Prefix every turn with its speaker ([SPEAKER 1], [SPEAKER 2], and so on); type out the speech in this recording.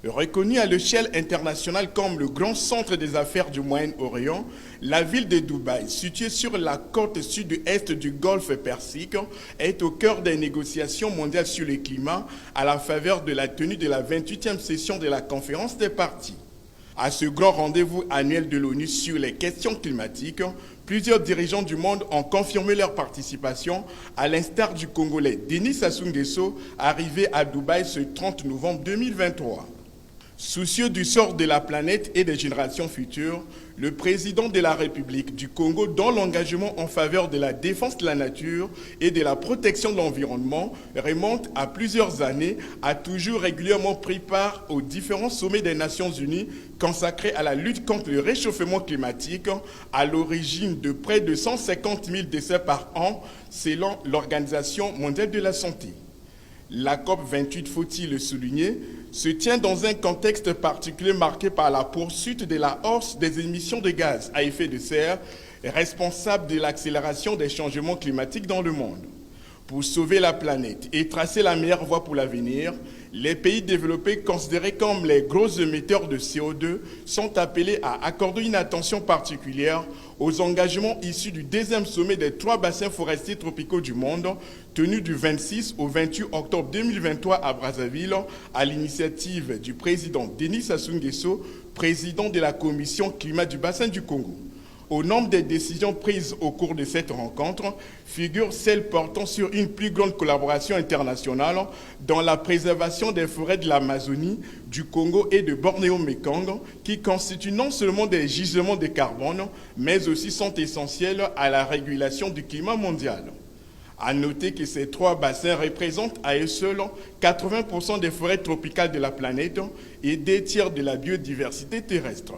[SPEAKER 1] Reconnue à l'échelle internationale comme le grand centre des affaires du Moyen-Orient, la ville de Dubaï, située sur la côte sud-est du golfe Persique, est au cœur des négociations mondiales sur le climat à la faveur de la tenue de la 28e session de la conférence des parties. À ce grand rendez-vous annuel de l'ONU sur les questions climatiques, plusieurs dirigeants du monde ont confirmé leur participation, à l'instar du Congolais Denis Sassou Nguesso, arrivé à Dubaï ce 30 novembre 2023. Soucieux du sort de la planète et des générations futures, le président de la République du Congo, dont l'engagement en faveur de la défense de la nature et de la protection de l'environnement remonte à plusieurs années, a toujours régulièrement pris part aux différents sommets des Nations Unies consacrés à la lutte contre le réchauffement climatique, à l'origine de près de 150 000 décès par an, selon l'Organisation mondiale de la santé. La COP28, faut-il le souligner, se tient dans un contexte particulier marqué par la poursuite de la hausse des émissions de gaz à effet de serre, responsable de l'accélération des changements climatiques dans le monde. Pour sauver la planète et tracer la meilleure voie pour l'avenir, les pays développés considérés comme les gros émetteurs de CO2 sont appelés à accorder une attention particulière aux engagements issus du deuxième sommet des 3 bassins forestiers tropicaux du monde, tenu du 26 au 28 octobre 2023 à Brazzaville, à l'initiative du président Denis Sassou Nguesso, président de la commission climat du bassin du Congo. Au nombre des décisions prises au cours de cette rencontre figure celle portant sur une plus grande collaboration internationale dans la préservation des forêts de l'Amazonie, du Congo et de Bornéo-Mékong, qui constituent non seulement des gisements de carbone, mais aussi sont essentiels à la régulation du climat mondial. À noter que ces 3 bassins représentent à eux seuls 80% des forêts tropicales de la planète et 2 tiers de la biodiversité terrestre.